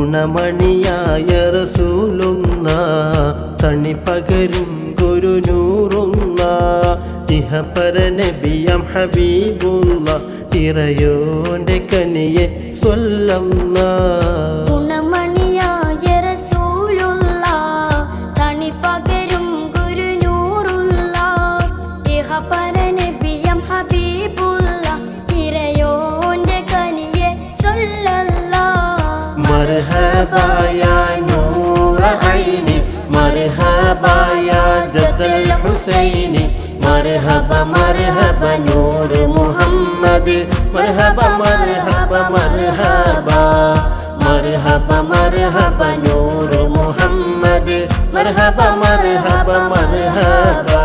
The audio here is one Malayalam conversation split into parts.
ഗുണമണിയായ റസൂലുന്ന തണിപകരും ഗുരുനൂറുന്ന ഇഹപര നബിയം ഹബീബുള്ള ഇറയോന്റെ കനിയെ സ്വല്ലല്ലാഹ് مرحبا يا نور عيني مرحبا يا جد الحسين مرحبا مرحبا نور محمد مرحبا مرحبا مرحبا مرحبا مرحبا نور محمد مرحبا مرحبا مرحبا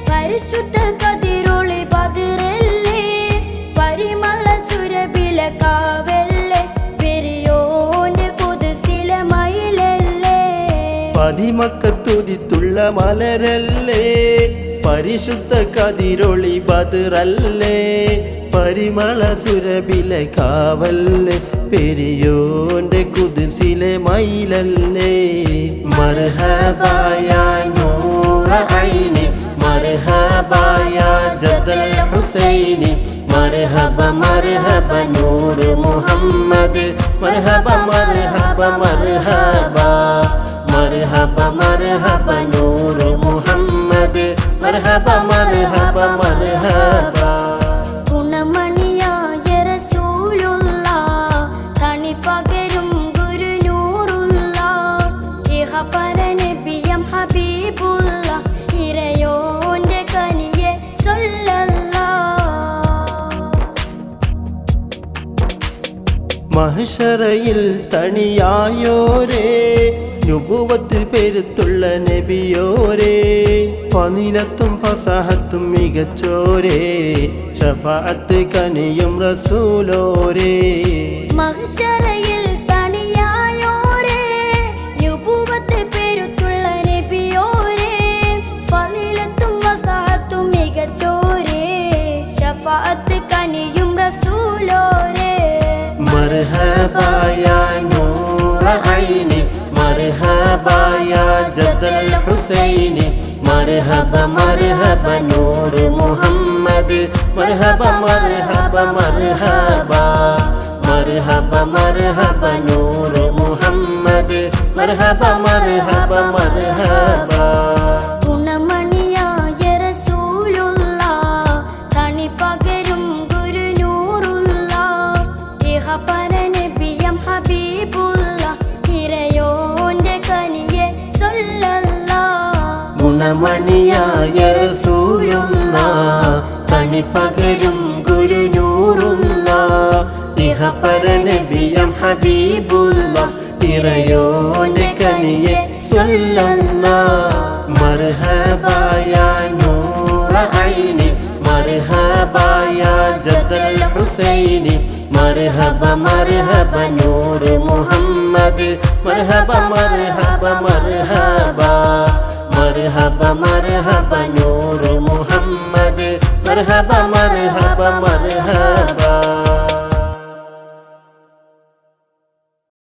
പരിശുദ്ധ കതിരൊളി ബദറല്ലേ പരിമള സുരഭില കാവല്ലേ പെരിയോന്റെ കുദ്സിലെ മയിലല്ലേ പതിമക്കത്തുതിത്തുള്ള മലരല്ലേ പരിശുദ്ധ കതിരൊളി ബദറല്ലേ പരിമള സുരഭില കാവല്ലേ പെരിയോന്റെ കുദ്സിലെ മയിലല്ലേ മർഹബാ യാ നൂറ ഐനി مرحبا يا جد الحسين مرحبا مرحبا نور محمد مرحبا مرحبا مرحبا مرحبا مرحبا نور محمد مرحبا مرحبا مرحبا ഗുണമണിയായ റസൂലുള്ള തണിപകരും ഗുരുനൂറുള്ള ഇഹപര നബിയം ഹബീബുള്ള ഇറയോന്റെ കനിയെ സ്വല്ലല്ലാഹ് മഹ്ശറയിൽ തണിയായോരേ നുബുവത്ത് പെരുത്തുള്ള നബിയോരേ ഫളീലത്തും ഫസാഹത്തും മികച്ചോരേ ശഫാഅത്ത് കനിയും റസൂലോരേ മഹ്ശറയിൽ തണിയായോരേ നുബുവത്ത് പെരുത്തുള്ള നബിയോരേ ഫളീലത്തും ഫസാഹത്തും മികച്ചോരേ ശഫാഅത്ത് കനിയും റസൂലോരേ مرحبا يا نور عيني مرحبا يا جد الحسين مرحبا مرحبا نور محمد مرحبا مرحبا مرحبا مرحبا مرحبا نور محمد مرحبا مرحبا مرحبا ഗുണമണിയായ റസൂലുള്ള തണിപകരും ഗുരുനൂറുള്ള ഇഹപര നബിയം ഹബീബുള്ള ഇറയോന്റെ കനിയെ സ്വല്ലല്ലാഹ് ഗുണമണിയായ റസൂലുള്ള തണിപകരും ഗുരുനൂറുള്ള ഇഹപര നബിയം ഹബീബുള്ള ഇറയോന്റെ കനിയെ സ്വല്ലല്ലാഹ് മർഹബാ യാ നൂറ ഐനി മർഹബാ യാ ജദൽ ഹുസൈനി മർഹബാ മർഹബാ നൂർ മുഹമ്മദ് മർഹബാ മർഹബാ മർഹബാ മർഹബാ മർഹബാ നൂർ മുഹമ്മദ് മർഹബാ